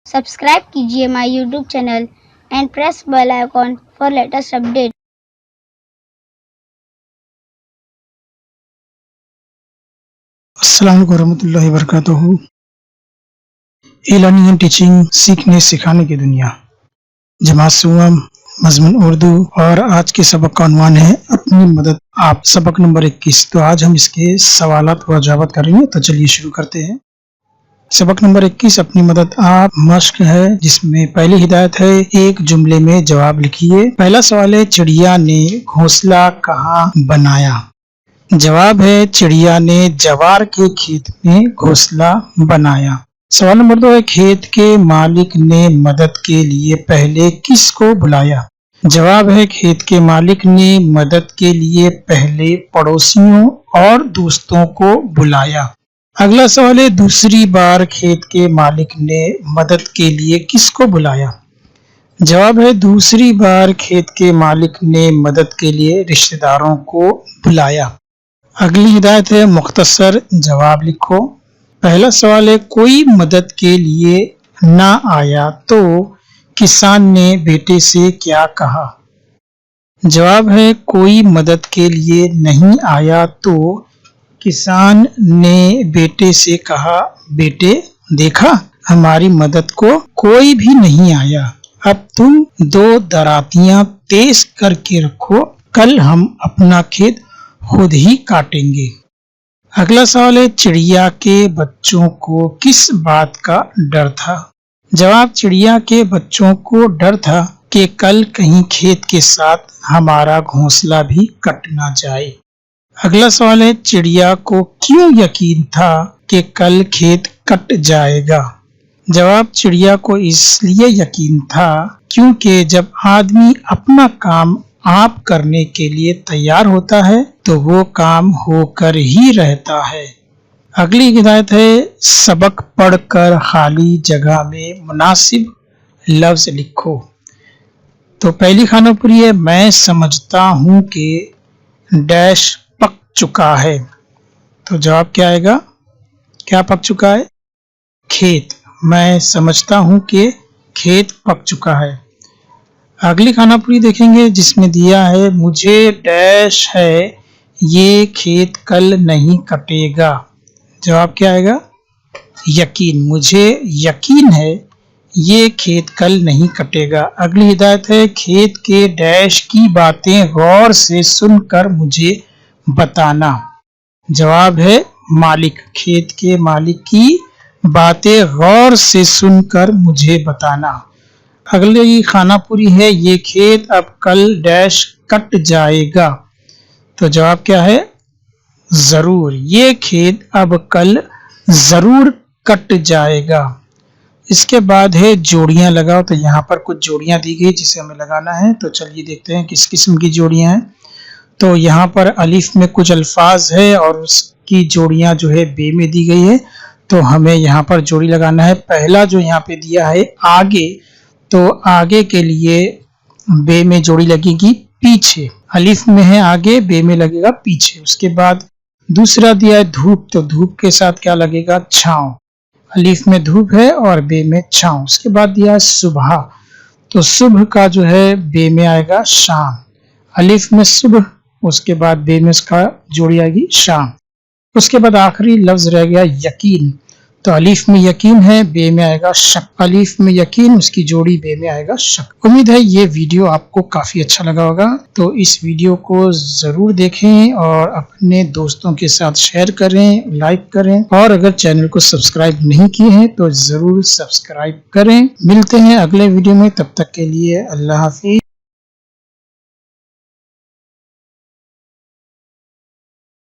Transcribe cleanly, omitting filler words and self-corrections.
Subscribe कीजिए my YouTube channel and press bell icon for latest update. अस्सलाम वालेकुम रहमतुल्लाहि व बरकातुहू। लर्निंग एंड टीचिंग, सीखने सिखाने की दुनिया, जमात सुवम, मजमून उर्दू। और आज के सबक का उन्वान है अपनी मदद आप। सबक नंबर 21। तो आज हम इसके सवालात व जवाब करेंगे। तो चलिए शुरू करते हैं। सबक नंबर 21 अपनी मदद आप मश्क है, जिसमें पहली हिदायत है एक जुमले में जवाब लिखिए। पहला सवाल है चिड़िया ने घोंसला कहाँ बनाया। जवाब है चिड़िया ने जवार के खेत में घोंसला बनाया। सवाल नंबर 2 है खेत के मालिक ने मदद के लिए पहले किसको बुलाया। जवाब है खेत के मालिक ने मदद के लिए पहले पड़ोसियों और दोस्तों को बुलाया। अगला सवाल है दूसरी बार खेत के मालिक ने मदद के लिए किसको बुलाया। जवाब है दूसरी बार खेत के मालिक ने मदद के लिए रिश्तेदारों को बुलाया। अगली हिदायत है मुख्तसर जवाब लिखो। पहला सवाल है कोई मदद के लिए ना आया तो किसान ने बेटे से क्या कहा। जवाब है कोई मदद के लिए नहीं आया तो किसान ने बेटे से कहा, बेटे देखा हमारी मदद को कोई भी नहीं आया, अब तुम 2 दरातियां तेज करके रखो, कल हम अपना खेत खुद ही काटेंगे। अगला सवाल है चिड़िया के बच्चों को किस बात का डर था। जवाब चिड़िया के बच्चों को डर था कि कल कहीं खेत के साथ हमारा घोंसला भी कट ना जाए। अगला सवाल है चिड़िया को क्यों यकीन था कि कल खेत कट जाएगा। जवाब चिड़िया को इसलिए यकीन था क्योंकि जब आदमी अपना काम आप करने के लिए तैयार होता है तो वो काम होकर ही रहता है। अगली हिदायत है सबक पढ़कर खाली जगह में मुनासिब लफ्ज लिखो। तो पहली खानापुरी है मैं समझता हूँ कि डैश पक चुका है। तो जवाब क्या आएगा, क्या पक चुका है, खेत। मैं समझता हूँ कि खेत पक चुका है। अगली खानापुरी देखेंगे जिसमें दिया है मुझे डैश है ये खेत कल नहीं कटेगा। जवाब क्या आएगा, यकीन। मुझे यकीन है ये खेत कल नहीं कटेगा। अगली हिदायत है खेत के डैश की बातें गौर से सुनकर मुझे बताना। जवाब है मालिक। खेत के मालिक की बातें गौर से सुनकर मुझे बताना। अगली खानापुरी है ये खेत अब कल डैश कट जाएगा। तो जवाब क्या है, जरूर। ये खेत अब कल जरूर कट जाएगा। इसके बाद है जोड़ियां लगाओ। तो यहाँ पर कुछ जोड़ियां दी गई जिसे हमें लगाना है। तो चलिए देखते हैं किस किस्म की जोड़ियां हैं। तो यहाँ पर अलिफ में कुछ अल्फाज है और उसकी जोड़ियां जो है बे में दी गई है। तो हमें यहाँ पर जोड़ी लगाना है। पहला जो यहाँ पे दिया है आगे, तो आगे के लिए बे में जोड़ी लगेगी पीछे। अलिफ में है आगे, बे में लगेगा पीछे। उसके बाद दूसरा दिया है धूप, तो धूप के साथ क्या लगेगा, छांव। अलिफ में धूप है और बे में छांव। उसके बाद दिया है सुबह, तो सुबह का जो है बे में आएगा शाम। अलिफ में सुबह, उसके बाद बे में उसका जोड़ी आएगी शाम। उसके बाद आखिरी लफ्ज रह गया यकीन, तो अलीफ में यकीन है, बे में आएगा शक। अलीफ में यकीन, उसकी जोड़ी बे में आएगा शक। उम्मीद है ये वीडियो आपको काफी अच्छा लगा होगा। तो इस वीडियो को जरूर देखें और अपने दोस्तों के साथ शेयर करें, लाइक करें। और अगर चैनल को सब्सक्राइब नहीं किए हैं तो जरूर सब्सक्राइब करें। मिलते हैं अगले वीडियो में, तब तक के लिए अल्लाह हाफिज।